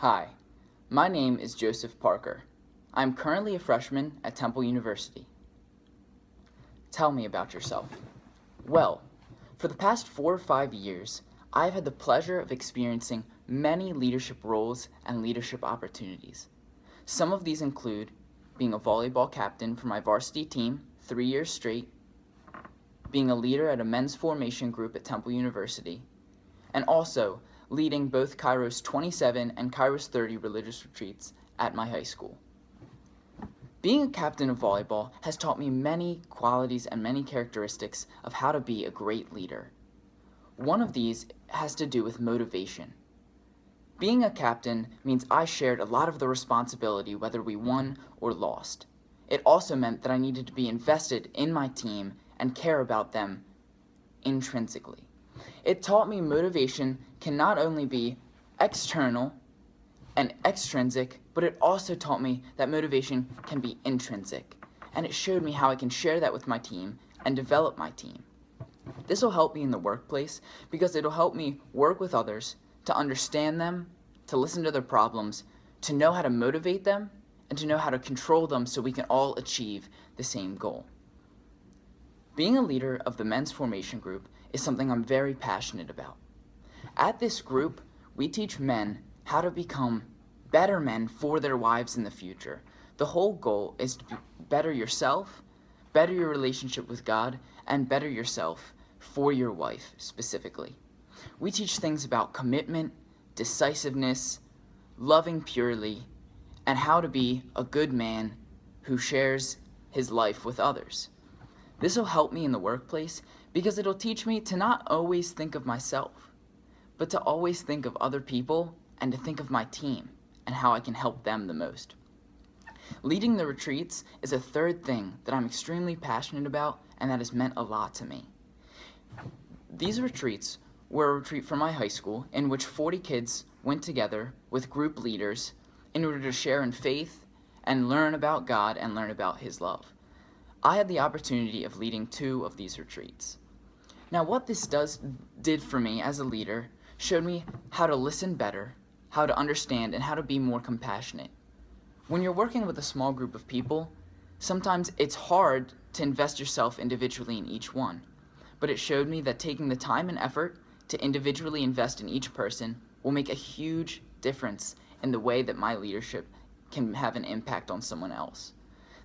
Hi, my name is Joseph Parker. I'm currently a freshman at Temple University. Tell me about yourself. Well, for the past 4 or 5 years, I've had the pleasure of experiencing many leadership roles and leadership opportunities. Some of these include being a volleyball captain for my varsity team 3 years straight, being a leader at a men's formation group at Temple University, and also leading both Kairos 27 and Kairos 30 religious retreats at my high school. Being a captain of volleyball has taught me many qualities and many characteristics of how to be a great leader. One of these has to do with motivation. Being a captain means I shared a lot of the responsibility whether we won or lost. It also meant that I needed to be invested in my team and care about them intrinsically. It taught me motivation can not only be external and extrinsic, but it also taught me that motivation can be intrinsic. And it showed me how I can share that with my team and develop my team. This will help me in the workplace because it'll help me work with others, to understand them, to listen to their problems, to know how to motivate them, and to know how to control them so we can all achieve the same goal. Being a leader of the men's formation group is something I'm very passionate about. At this group, we teach men how to become better men for their wives in the future. The whole goal is to better yourself, better your relationship with God, and better yourself for your wife specifically. We teach things about commitment, decisiveness, loving purely, and how to be a good man who shares his life with others. This will help me in the workplace because it'll teach me to not always think of myself, but to always think of other people and to think of my team and how I can help them the most. Leading the retreats is a third thing that I'm extremely passionate about and that has meant a lot to me. These retreats were a retreat from my high school in which 40 kids went together with group leaders in order to share in faith and learn about God and learn about His love. I had the opportunity of leading 2 of these retreats. Now what this did for me as a leader showed me how to listen better, how to understand, and how to be more compassionate. When you're working with a small group of people, sometimes it's hard to invest yourself individually in each one. But it showed me that taking the time and effort to individually invest in each person will make a huge difference in the way that my leadership can have an impact on someone else.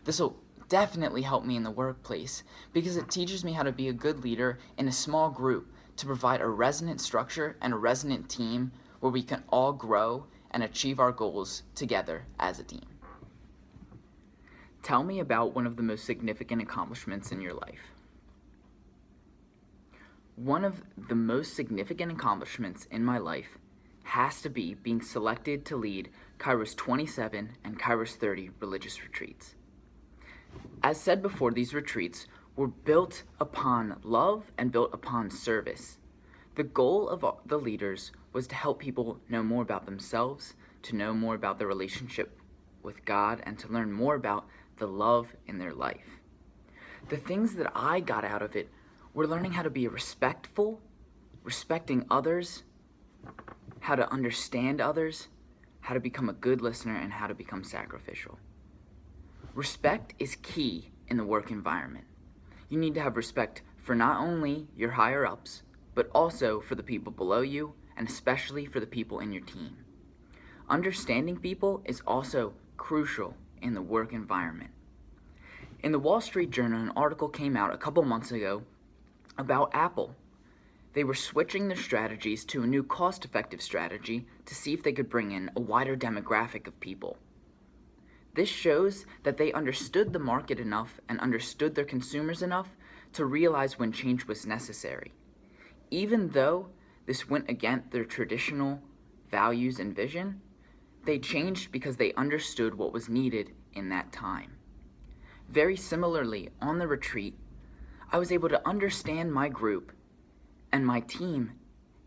This will definitely help me in the workplace because it teaches me how to be a good leader in a small group to provide a resonant structure and a resonant team where we can all grow and achieve our goals together as a team. Tell me about one of the most significant accomplishments in your life. One of the most significant accomplishments in my life has to be being selected to lead Kairos 27 and Kairos 30 religious retreats. As said before, these retreats were built upon love and built upon service. The goal of the leaders was to help people know more about themselves, to know more about their relationship with God, and to learn more about the love in their life. The things that I got out of it were learning how to be respectful, respecting others, how to understand others, how to become a good listener, and how to become sacrificial. Respect is key in the work environment. You need to have respect for not only your higher ups, but also for the people below you, and especially for the people in your team. Understanding people is also crucial in the work environment. In the Wall Street Journal, an article came out a couple months ago about Apple. They were switching their strategies to a new cost-effective strategy to see if they could bring in a wider demographic of people. This shows that they understood the market enough and understood their consumers enough to realize when change was necessary. Even though this went against their traditional values and vision, they changed because they understood what was needed in that time. Very similarly, on the retreat, I was able to understand my group and my team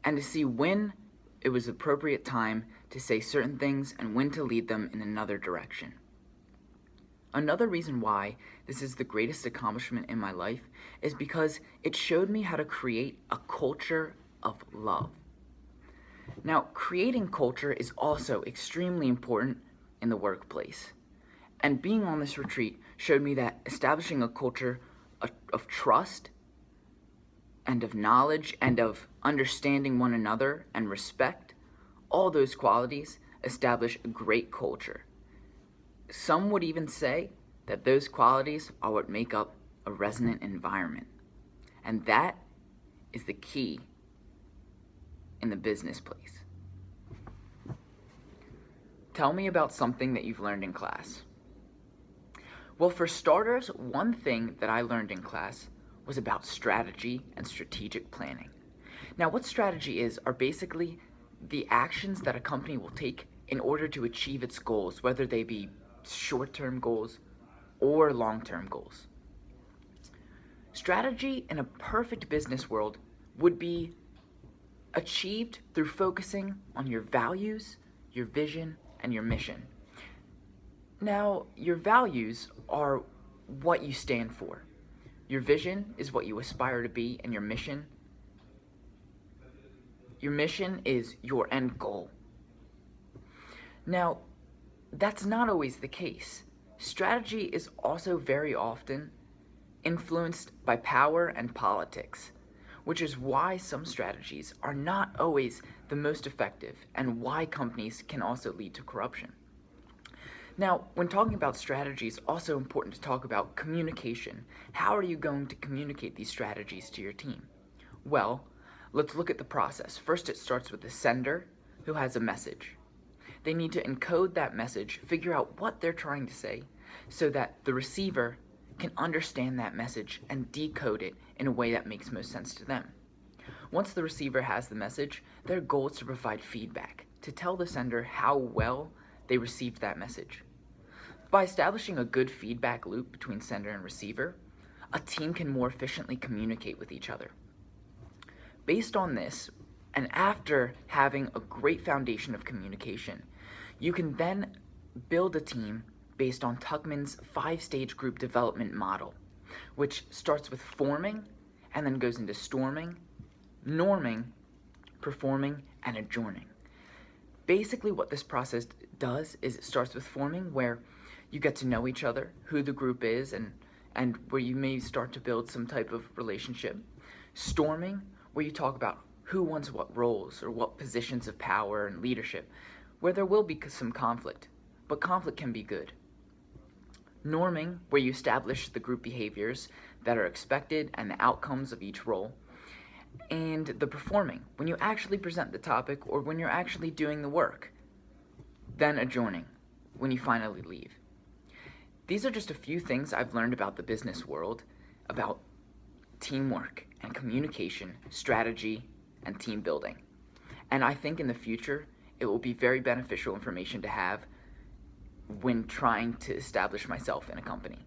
and to see when it was appropriate time to say certain things and when to lead them in another direction. Another reason why this is the greatest accomplishment in my life is because it showed me how to create a culture of love. Now, creating culture is also extremely important in the workplace. And being on this retreat showed me that establishing a culture of trust and of knowledge and of understanding one another and respect, all those qualities establish a great culture. Some would even say that those qualities are what make up a resonant environment. And that is the key in the business place. Tell me about something that you've learned in class. Well, for starters, one thing that I learned in class was about strategy and strategic planning. Now, what strategy is are basically the actions that a company will take in order to achieve its goals, whether they be short-term goals or long-term goals. Strategy in a perfect business world would be achieved through focusing on your values, your vision, and your mission. Now, your values are what you stand for. Your vision is what you aspire to be, and your mission is your end goal. Now, that's not always the case. Strategy is also very often influenced by power and politics, which is why some strategies are not always the most effective and why companies can also lead to corruption. Now, when talking about strategy, it's also important to talk about communication. How are you going to communicate these strategies to your team? Well, let's look at the process. First, it starts with the sender who has a message. They need to encode that message, figure out what they're trying to say, so that the receiver can understand that message and decode it in a way that makes most sense to them. Once the receiver has the message, their goal is to provide feedback, to tell the sender how well they received that message. By establishing a good feedback loop between sender and receiver, a team can more efficiently communicate with each other. Based on this, and after having a great foundation of communication, you can then build a team based on Tuckman's 5-stage group development model, which starts with forming and then goes into storming, norming, performing, and adjourning. Basically what this process does is it starts with forming, where you get to know each other, who the group is, and where you may start to build some type of relationship. Storming, where you talk about who wants what roles or what positions of power and leadership, where there will be some conflict, but conflict can be good. Norming, where you establish the group behaviors that are expected and the outcomes of each role. And the performing, when you actually present the topic or when you're actually doing the work. Then adjourning, when you finally leave. These are just a few things I've learned about the business world, about teamwork and communication, strategy, and team building. And I think in the future, it will be very beneficial information to have when trying to establish myself in a company.